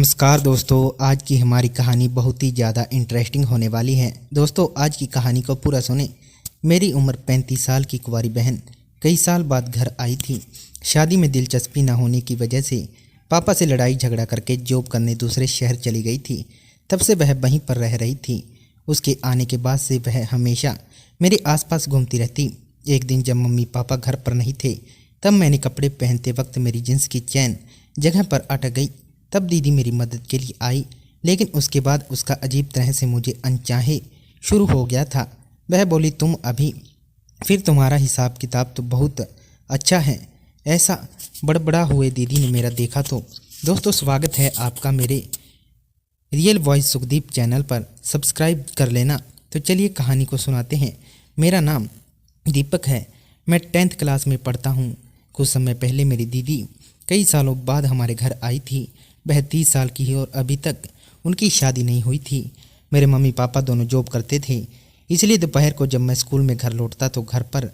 नमस्कार दोस्तों, आज की हमारी कहानी बहुत ही ज़्यादा इंटरेस्टिंग होने वाली है। दोस्तों, आज की कहानी को पूरा सुने। मेरी उम्र 35 साल की कुंवारी बहन कई साल बाद घर आई थी। शादी में दिलचस्पी न होने की वजह से पापा से लड़ाई झगड़ा करके जॉब करने दूसरे शहर चली गई थी। तब से वह वहीं पर रह रही थी। उसके आने के बाद से वह हमेशा मेरे आसपास घूमती रहती। एक दिन जब मम्मी पापा घर पर नहीं थे, तब मैंने कपड़े पहनते वक्त मेरी जींस की चैन जगह पर अटक गई। तब दीदी मेरी मदद के लिए आई, लेकिन उसके बाद उसका अजीब तरह से मुझे अनचाहे शुरू हो गया था। वह बोली, तुम अभी फिर तुम्हारा हिसाब किताब तो बहुत अच्छा है। ऐसा बड़बड़ा हुए दीदी ने मेरा देखा तो दोस्तों, स्वागत है आपका मेरे रियल वॉइस सुखदीप चैनल पर। सब्सक्राइब कर लेना। तो चलिए कहानी को सुनाते हैं। मेरा नाम दीपक है। मैं 10th क्लास में पढ़ता हूँ। कुछ समय पहले मेरी दीदी कई सालों बाद हमारे घर आई थी। वह 30 साल की है और अभी तक उनकी शादी नहीं हुई थी। मेरे मम्मी पापा दोनों जॉब करते थे, इसलिए दोपहर को जब मैं स्कूल में घर लौटता तो घर पर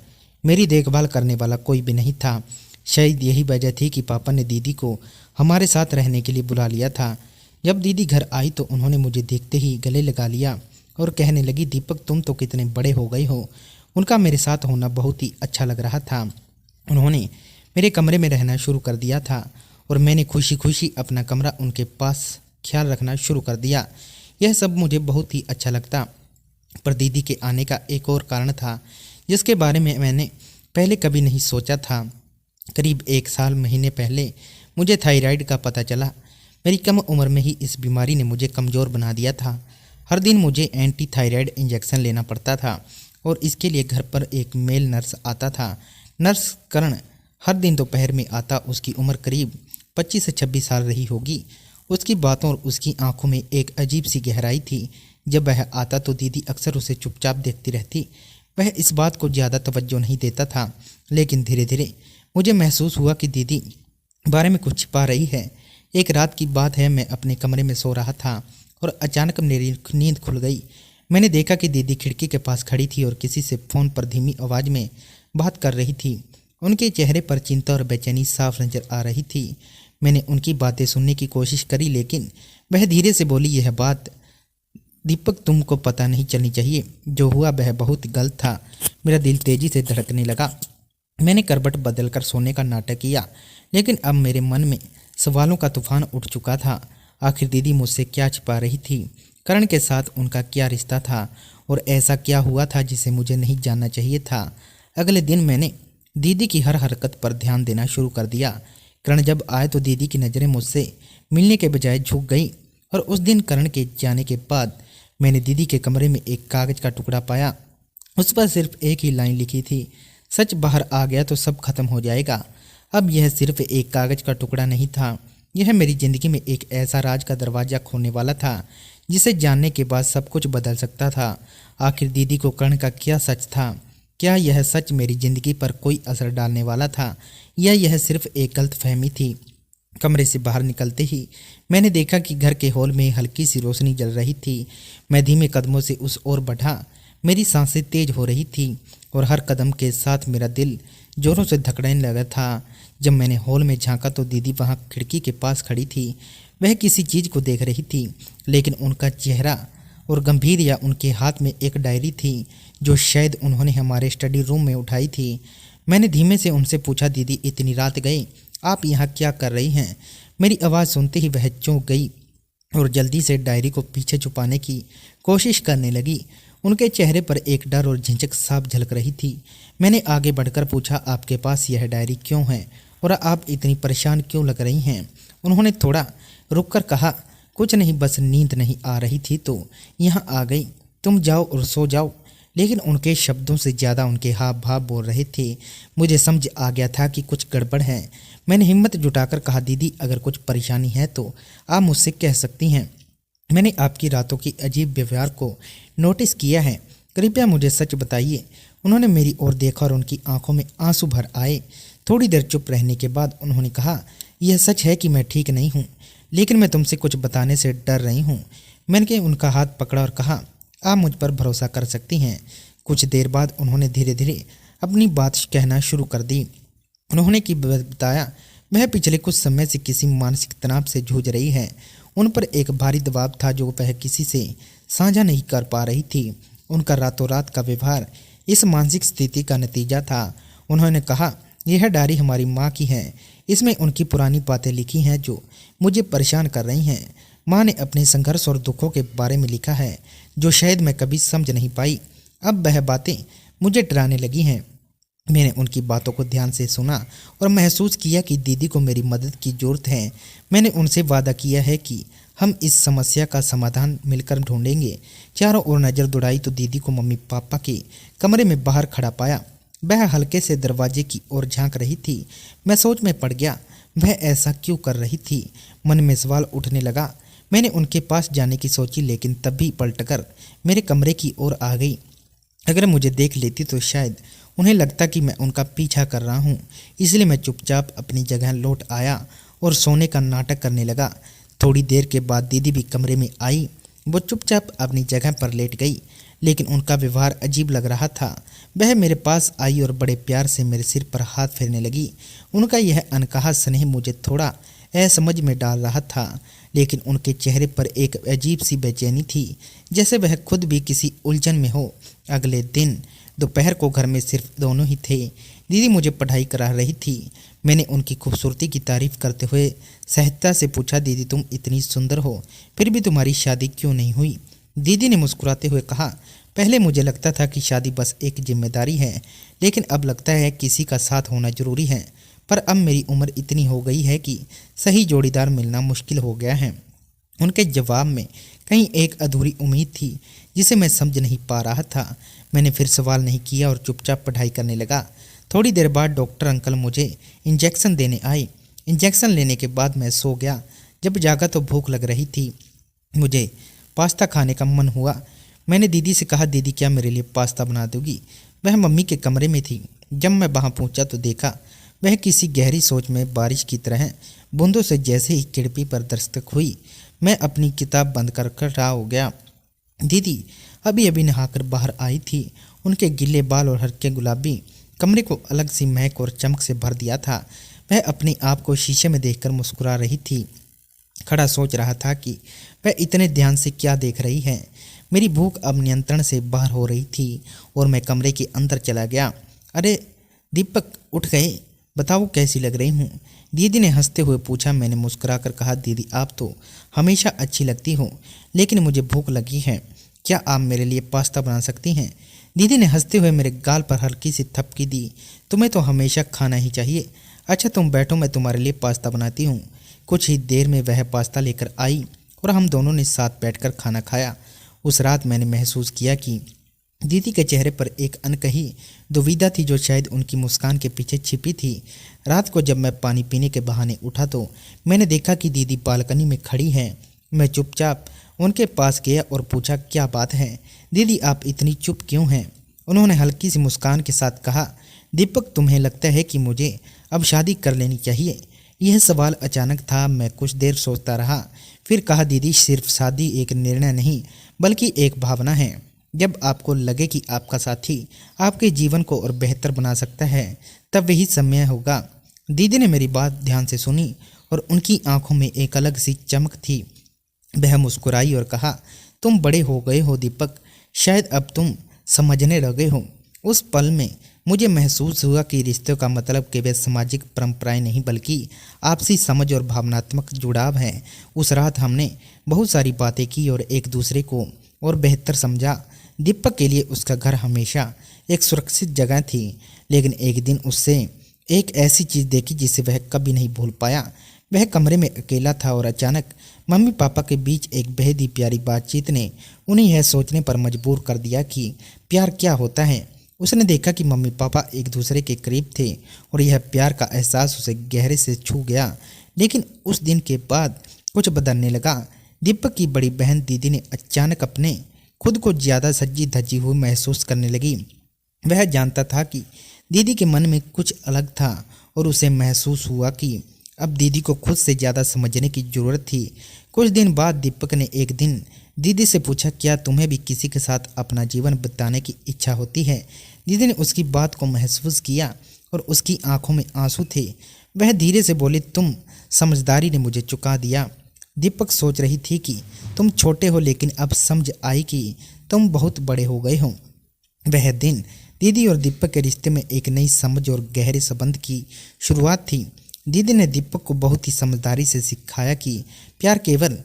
मेरी देखभाल करने वाला कोई भी नहीं था। शायद यही वजह थी कि पापा ने दीदी को हमारे साथ रहने के लिए बुला लिया था। जब दीदी घर आई तो उन्होंने मुझे देखते ही गले लगा लिया और कहने लगी, दीपक तुम तो कितने बड़े हो गए हो। उनका मेरे साथ होना बहुत ही अच्छा लग रहा था। उन्होंने मेरे कमरे में रहना शुरू कर दिया था और मैंने खुशी खुशी अपना कमरा उनके पास ख्याल रखना शुरू कर दिया। यह सब मुझे बहुत ही अच्छा लगता। पर दीदी के आने का एक और कारण था, जिसके बारे में मैंने पहले कभी नहीं सोचा था। करीब 1 साल महीने पहले मुझे थायराइड का पता चला। मेरी कम उम्र में ही इस बीमारी ने मुझे कमज़ोर बना दिया था। हर दिन मुझे एंटी थायराइड इंजेक्शन लेना पड़ता था और इसके लिए घर पर एक मेल नर्स आता था। नर्स करण हर दिन दोपहर में आता। उसकी उम्र करीब 25 से 26 साल रही होगी। उसकी बातों और उसकी आंखों में एक अजीब सी गहराई थी। जब वह आता तो दीदी अक्सर उसे चुपचाप देखती रहती। वह इस बात को ज़्यादा तवज्जो नहीं देता था, लेकिन धीरे धीरे मुझे महसूस हुआ कि दीदी बारे में कुछ छिपा रही है। एक रात की बात है, मैं अपने कमरे में सो रहा था और अचानक मेरी नींद खुल गई। मैंने देखा कि दीदी खिड़की के पास खड़ी थी और किसी से फ़ोन पर धीमी आवाज़ में बात कर रही थी। उनके चेहरे पर चिंता और बेचैनी साफ नजर आ रही थी। मैंने उनकी बातें सुनने की कोशिश करी, लेकिन वह धीरे से बोली, यह बात दीपक तुमको पता नहीं चलनी चाहिए। जो हुआ वह बहुत गलत था। मेरा दिल तेजी से धड़कने लगा। मैंने करवट बदलकर सोने का नाटक किया, लेकिन अब मेरे मन में सवालों का तूफान उठ चुका था। आखिर दीदी मुझसे क्या छिपा रही थी? करण के साथ उनका क्या रिश्ता था और ऐसा क्या हुआ था जिसे मुझे नहीं जानना चाहिए था? अगले दिन मैंने दीदी की हर हरकत पर ध्यान देना शुरू कर दिया। करण जब आए तो दीदी की नज़रें मुझसे मिलने के बजाय झुक गई और उस दिन करण के जाने के बाद मैंने दीदी के कमरे में एक कागज़ का टुकड़ा पाया। उस पर सिर्फ एक ही लाइन लिखी थी, सच बाहर आ गया तो सब खत्म हो जाएगा। अब यह सिर्फ एक कागज़ का टुकड़ा नहीं था, यह मेरी ज़िंदगी में एक ऐसा राज का दरवाज़ा खोलने वाला था जिसे जानने के बाद सब कुछ बदल सकता था। आखिर दीदी को करण का क्या सच था? क्या यह सच मेरी ज़िंदगी पर कोई असर डालने वाला था या यह सिर्फ एक गलतफहमी थी? कमरे से बाहर निकलते ही मैंने देखा कि घर के हॉल में हल्की सी रोशनी जल रही थी। मैं धीमे कदमों से उस ओर बढ़ा। मेरी सांसें तेज हो रही थी और हर कदम के साथ मेरा दिल जोरों से धड़कने लगा था। जब मैंने हॉल में झांका तो दीदी वहाँ खिड़की के पास खड़ी थी। वह किसी चीज़ को देख रही थी, लेकिन उनका चेहरा और गंभीर, या उनके हाथ में एक डायरी थी जो शायद उन्होंने हमारे स्टडी रूम में उठाई थी। मैंने धीमे से उनसे पूछा, दीदी इतनी रात गई, आप यहाँ क्या कर रही हैं? मेरी आवाज़ सुनते ही वह चौंक गई और जल्दी से डायरी को पीछे छुपाने की कोशिश करने लगी। उनके चेहरे पर एक डर और झिझक साफ झलक रही थी। मैंने आगे बढ़कर पूछा, आपके पास यह डायरी क्यों है और आप इतनी परेशान क्यों लग रही हैं? उन्होंने थोड़ा रुककर कहा, कुछ नहीं, बस नींद नहीं आ रही थी तो यहाँ आ गई। तुम जाओ और सो जाओ। लेकिन उनके शब्दों से ज़्यादा उनके हाव भाव बोल रहे थे। मुझे समझ आ गया था कि कुछ गड़बड़ है। मैंने हिम्मत जुटाकर कहा, दीदी अगर कुछ परेशानी है तो आप मुझसे कह सकती हैं। मैंने आपकी रातों की अजीब व्यवहार को नोटिस किया है, कृपया मुझे सच बताइए। उन्होंने मेरी ओर देखा और उनकी आंखों में आंसू भर आए। थोड़ी देर चुप रहने के बाद उन्होंने कहा, यह सच है कि मैं ठीक नहीं हूँ, लेकिन मैं तुमसे कुछ बताने से डर रही हूँ। मैंने उनका हाथ पकड़ा और कहा, आप मुझ पर भरोसा कर सकती हैं। कुछ देर बाद उन्होंने धीरे धीरे अपनी बात कहना शुरू कर दी। उन्होंने बताया, वह पिछले कुछ समय से किसी मानसिक तनाव से जूझ रही है। उन पर एक भारी दबाव था जो वह किसी से साझा नहीं कर पा रही थी। उनका रातों रात का व्यवहार इस मानसिक स्थिति का नतीजा था। उन्होंने कहा, यह डायरी हमारी माँ की है। इसमें उनकी पुरानी बातें लिखी हैं जो मुझे परेशान कर रही हैं। माँ ने अपने संघर्ष और दुखों के बारे में लिखा है जो शायद मैं कभी समझ नहीं पाई। अब वह बातें मुझे डराने लगी हैं। मैंने उनकी बातों को ध्यान से सुना और महसूस किया कि दीदी को मेरी मदद की ज़रूरत है। मैंने उनसे वादा किया है कि हम इस समस्या का समाधान मिलकर ढूंढेंगे। चारों ओर नज़र दौड़ाई तो दीदी को मम्मी पापा के कमरे में बाहर खड़ा पाया। वह हल्के से दरवाजे की ओर झांक रही थी। मैं सोच में पड़ गया, वह ऐसा क्यों कर रही थी। मन में सवाल उठने लगा। मैंने उनके पास जाने की सोची, लेकिन तभी पलटकर मेरे कमरे की ओर आ गई। अगर मुझे देख लेती तो शायद उन्हें लगता कि मैं उनका पीछा कर रहा हूँ। इसलिए मैं चुपचाप अपनी जगह लौट आया और सोने का नाटक करने लगा। थोड़ी देर के बाद दीदी भी कमरे में आई। वो चुपचाप अपनी जगह पर लेट गई, लेकिन उनका व्यवहार अजीब लग रहा था। वह मेरे पास आई और बड़े प्यार से मेरे सिर पर हाथ फेरने लगी। उनका यह अनकहा स्नेह मुझे थोड़ा असमझ में डाल रहा था, लेकिन उनके चेहरे पर एक अजीब सी बेचैनी थी, जैसे वह खुद भी किसी उलझन में हो। अगले दिन दोपहर को घर में सिर्फ दोनों ही थे। दीदी मुझे पढ़ाई करा रही थी। मैंने उनकी खूबसूरती की तारीफ करते हुए सहजता से पूछा, दीदी तुम इतनी सुंदर हो, फिर भी तुम्हारी शादी क्यों नहीं हुई। दीदी ने मुस्कुराते हुए कहा, पहले मुझे लगता था कि शादी बस एक जिम्मेदारी है, लेकिन अब लगता है किसी का साथ होना जरूरी है। पर अब मेरी उम्र इतनी हो गई है कि सही जोड़ीदार मिलना मुश्किल हो गया है। उनके जवाब में कहीं एक अधूरी उम्मीद थी जिसे मैं समझ नहीं पा रहा था। मैंने फिर सवाल नहीं किया और चुपचाप पढ़ाई करने लगा। थोड़ी देर बाद डॉक्टर अंकल मुझे इंजेक्शन देने आए। इंजेक्शन लेने के बाद मैं सो गया। जब जागा तो भूख लग रही थी। मुझे पास्ता खाने का मन हुआ। मैंने दीदी से कहा, दीदी क्या मेरे लिए पास्ता बना दोगी। वह मम्मी के कमरे में थी। जब मैं वहाँ पहुँचा तो देखा वह किसी गहरी सोच में बारिश की तरह बूंदों से जैसे ही खिड़की पर दस्तक हुई, मैं अपनी किताब बंद कर खड़ा हो गया। दीदी अभी अभी नहाकर बाहर आई थी। उनके गिले बाल और हल्के गुलाबी कमरे को अलग सी महक और चमक से भर दिया था। वह अपने आप को शीशे में देखकर मुस्कुरा रही थी। खड़ा सोच रहा था कि वह इतने ध्यान से क्या देख रही है। मेरी भूख अब नियंत्रण से बाहर हो रही थी और मैं कमरे के अंदर चला गया। अरे दीपक, उठ गए, बताओ कैसी लग रही हूँ। दीदी ने हंसते हुए पूछा। मैंने मुस्कुराकर कहा, दीदी आप तो हमेशा अच्छी लगती हो, लेकिन मुझे भूख लगी है। क्या आप मेरे लिए पास्ता बना सकती हैं। दीदी ने हंसते हुए मेरे गाल पर हल्की सी थपकी दी। तुम्हें तो हमेशा खाना ही चाहिए। अच्छा तुम बैठो, मैं तुम्हारे लिए पास्ता बनाती हूँ। कुछ ही देर में वह पास्ता लेकर आई और हम दोनों ने साथ बैठकर खाना खाया। उस रात मैंने महसूस किया कि दीदी के चेहरे पर एक अनकही दुविधा थी जो शायद उनकी मुस्कान के पीछे छिपी थी। रात को जब मैं पानी पीने के बहाने उठा तो मैंने देखा कि दीदी बालकनी में खड़ी है। मैं चुपचाप उनके पास गया और पूछा, क्या बात है दीदी, आप इतनी चुप क्यों हैं। उन्होंने हल्की सी मुस्कान के साथ कहा, दीपक तुम्हें लगता है कि मुझे अब शादी कर लेनी चाहिए। यह सवाल अचानक था। मैं कुछ देर सोचता रहा, फिर कहा, दीदी सिर्फ शादी एक निर्णय नहीं बल्कि एक भावना है। जब आपको लगे कि आपका साथी आपके जीवन को और बेहतर बना सकता है तब वही समय होगा। दीदी ने मेरी बात ध्यान से सुनी और उनकी आंखों में एक अलग सी चमक थी। वह मुस्कुराई और कहा, तुम बड़े हो गए हो दीपक, शायद अब तुम समझने लगे हो। उस पल में मुझे महसूस हुआ कि रिश्तों का मतलब केवल सामाजिक परंपराएं नहीं बल्कि आपसी समझ और भावनात्मक जुड़ाव है। उस रात हमने बहुत सारी बातें की और एक दूसरे को और बेहतर समझा। दीपक के लिए उसका घर हमेशा एक सुरक्षित जगह थी, लेकिन एक दिन उससे एक ऐसी चीज़ देखी जिसे वह कभी नहीं भूल पाया। वह कमरे में अकेला था और अचानक मम्मी पापा के बीच एक बेहद ही प्यारी बातचीत ने उन्हें यह सोचने पर मजबूर कर दिया कि प्यार क्या होता है। उसने देखा कि मम्मी पापा एक दूसरे के करीब थे और यह प्यार का एहसास उसे गहरे से छू गया। लेकिन उस दिन के बाद कुछ बदलने लगा। दीपक की बड़ी बहन दीदी ने अचानक अपने खुद को ज़्यादा सजी धजी हुई महसूस करने लगी। वह जानता था कि दीदी के मन में कुछ अलग था और उसे महसूस हुआ कि अब दीदी को खुद से ज़्यादा समझने की ज़रूरत थी। कुछ दिन बाद दीपक ने एक दिन दीदी से पूछा, क्या तुम्हें भी किसी के साथ अपना जीवन बिताने की इच्छा होती है। दीदी ने उसकी बात को महसूस किया और उसकी आंखों में आंसू थे। वह धीरे से बोली, तुम समझदारी ने मुझे चुका दिया। दीपक सोच रही थी कि तुम छोटे हो, लेकिन अब समझ आई कि तुम बहुत बड़े हो गए हो। वह दिन दीदी और दीपक के रिश्ते में एक नई समझ और गहरे संबंध की शुरुआत थी। दीदी ने दीपक को बहुत ही समझदारी से सिखाया कि प्यार केवल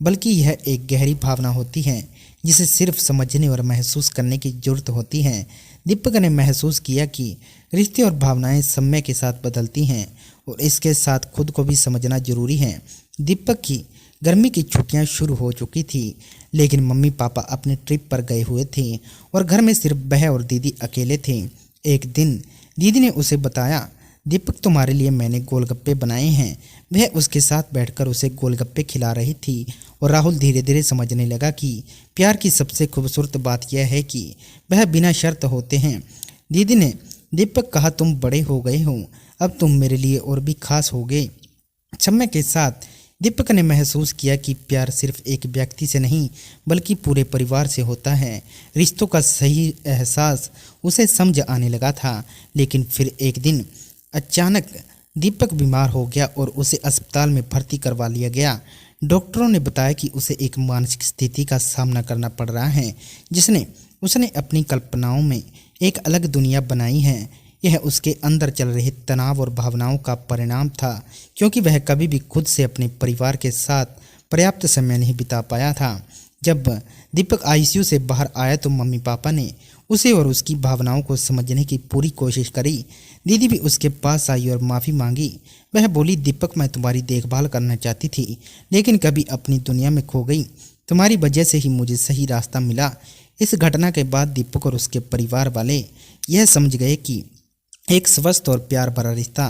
बल्कि यह एक गहरी भावना होती है जिसे सिर्फ समझने और महसूस करने की जरूरत होती है। दीपक ने महसूस किया कि रिश्ते और भावनाएं समय के साथ बदलती हैं और इसके साथ खुद को भी समझना जरूरी है। दीपक की गर्मी की छुट्टियां शुरू हो चुकी थी, लेकिन मम्मी पापा अपने ट्रिप पर गए हुए थे और घर में सिर्फ वह और दीदी अकेले थे। एक दिन दीदी ने उसे बताया, दीपक तुम्हारे लिए मैंने गोलगप्पे बनाए हैं। वह उसके साथ बैठकर उसे गोलगप्पे खिला रही थी और राहुल धीरे धीरे समझने लगा कि प्यार की सबसे खूबसूरत बात यह है कि वह बिना शर्त होते हैं। दीदी ने दीपक कहा, तुम बड़े हो गए हो, अब तुम मेरे लिए और भी खास हो गए। समय के साथ दीपक ने महसूस किया कि प्यार सिर्फ एक व्यक्ति से नहीं बल्कि पूरे परिवार से होता है। रिश्तों का सही एहसास उसे समझ आने लगा था, लेकिन फिर एक दिन अचानक दीपक बीमार हो गया और उसे अस्पताल में भर्ती करवा लिया गया। डॉक्टरों ने बताया कि उसे एक मानसिक स्थिति का सामना करना पड़ रहा है जिसने उसने अपनी कल्पनाओं में एक अलग दुनिया बनाई है। यह उसके अंदर चल रहे तनाव और भावनाओं का परिणाम था, क्योंकि वह कभी भी खुद से अपने परिवार के साथ पर्याप्त समय नहीं बिता पाया था। जब दीपक आईसीयू से बाहर आया तो मम्मी पापा ने उसे और उसकी भावनाओं को समझने की पूरी कोशिश करी। दीदी भी उसके पास आई और माफ़ी मांगी। वह बोली, दीपक मैं तुम्हारी देखभाल करना चाहती थी, लेकिन कभी अपनी दुनिया में खो गई। तुम्हारी वजह से ही मुझे सही रास्ता मिला। इस घटना के बाद दीपक और उसके परिवार वाले यह समझ गए कि एक स्वस्थ और प्यार भरा रिश्ता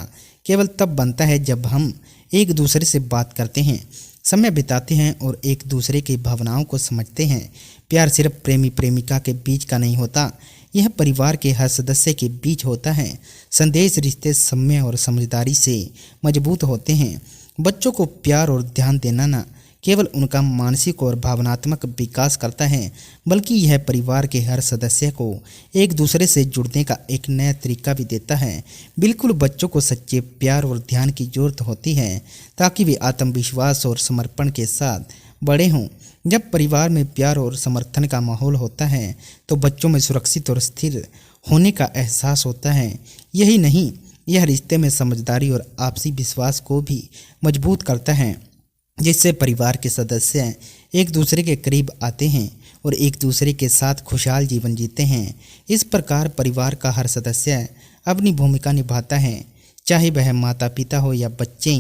केवल तब बनता है जब हम एक दूसरे से बात करते हैं, समय बिताते हैं और एक दूसरे की भावनाओं को समझते हैं। प्यार सिर्फ प्रेमी प्रेमिका के बीच का नहीं होता, यह परिवार के हर सदस्य के बीच होता है। संदेश रिश्ते समय और समझदारी से मजबूत होते हैं। बच्चों को प्यार और ध्यान देना न केवल उनका मानसिक और भावनात्मक विकास करता है, बल्कि यह परिवार के हर सदस्य को एक दूसरे से जुड़ने का एक नया तरीका भी देता है। बिल्कुल, बच्चों को सच्चे प्यार और ध्यान की जरूरत होती है ताकि वे आत्मविश्वास और समर्पण के साथ बड़े हों। जब परिवार में प्यार और समर्थन का माहौल होता है तो बच्चों में सुरक्षित और स्थिर होने का एहसास होता है। यही नहीं, यह रिश्ते में समझदारी और आपसी विश्वास को भी मजबूत करता है, जिससे परिवार के सदस्य एक दूसरे के करीब आते हैं और एक दूसरे के साथ खुशहाल जीवन जीते हैं। इस प्रकार परिवार का हर सदस्य अपनी भूमिका निभाता है, चाहे वह माता पिता हो या बच्चे।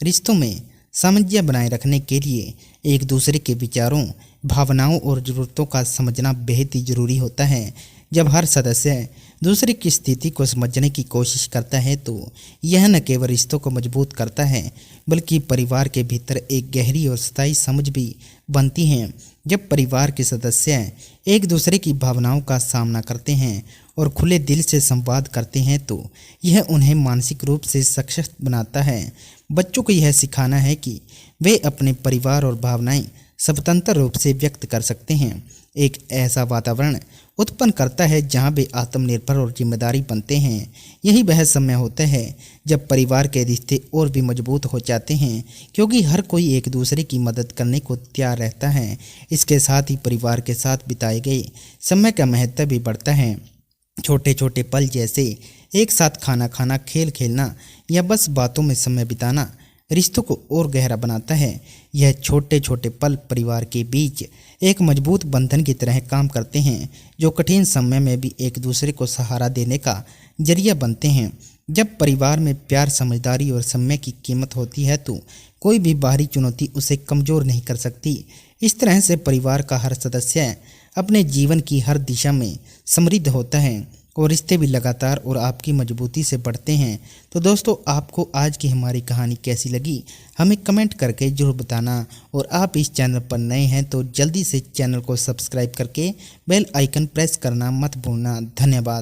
रिश्तों में सामंजस्य बनाए रखने के लिए एक दूसरे के विचारों, भावनाओं और ज़रूरतों का समझना बेहद ही जरूरी होता है। जब हर सदस्य दूसरे की स्थिति को समझने की कोशिश करता है तो यह न केवल रिश्तों को मजबूत करता है बल्कि परिवार के भीतर एक गहरी और स्थायी समझ भी बनती है। जब परिवार के सदस्य एक दूसरे की भावनाओं का सामना करते हैं और खुले दिल से संवाद करते हैं तो यह उन्हें मानसिक रूप से सशक्त बनाता है। बच्चों को यह सिखाना है कि वे अपने परिवार और भावनाएं स्वतंत्र रूप से व्यक्त कर सकते हैं। एक ऐसा वातावरण उत्पन्न करता है जहां वे आत्मनिर्भर और जिम्मेदारी बनते हैं। यही वह समय होता है जब परिवार के रिश्ते और भी मजबूत हो जाते हैं, क्योंकि हर कोई एक दूसरे की मदद करने को तैयार रहता है। इसके साथ ही परिवार के साथ बिताए गए समय का महत्व भी बढ़ता है। छोटे छोटे पल जैसे एक साथ खाना खाना, खेल खेलना या बस बातों में समय बिताना रिश्तों को और गहरा बनाता है। यह छोटे छोटे पल परिवार के बीच एक मजबूत बंधन की तरह काम करते हैं, जो कठिन समय में भी एक दूसरे को सहारा देने का जरिया बनते हैं। जब परिवार में प्यार, समझदारी और समय की कीमत होती है तो कोई भी बाहरी चुनौती उसे कमज़ोर नहीं कर सकती। इस तरह से परिवार का हर सदस्य अपने जीवन की हर दिशा में समृद्ध होता है और रिश्ते भी लगातार और आपकी मजबूती से बढ़ते हैं। तो दोस्तों, आपको आज की हमारी कहानी कैसी लगी हमें कमेंट करके जरूर बताना, और आप इस चैनल पर नए हैं तो जल्दी से चैनल को सब्सक्राइब करके बेल आइकन प्रेस करना मत भूलना। धन्यवाद।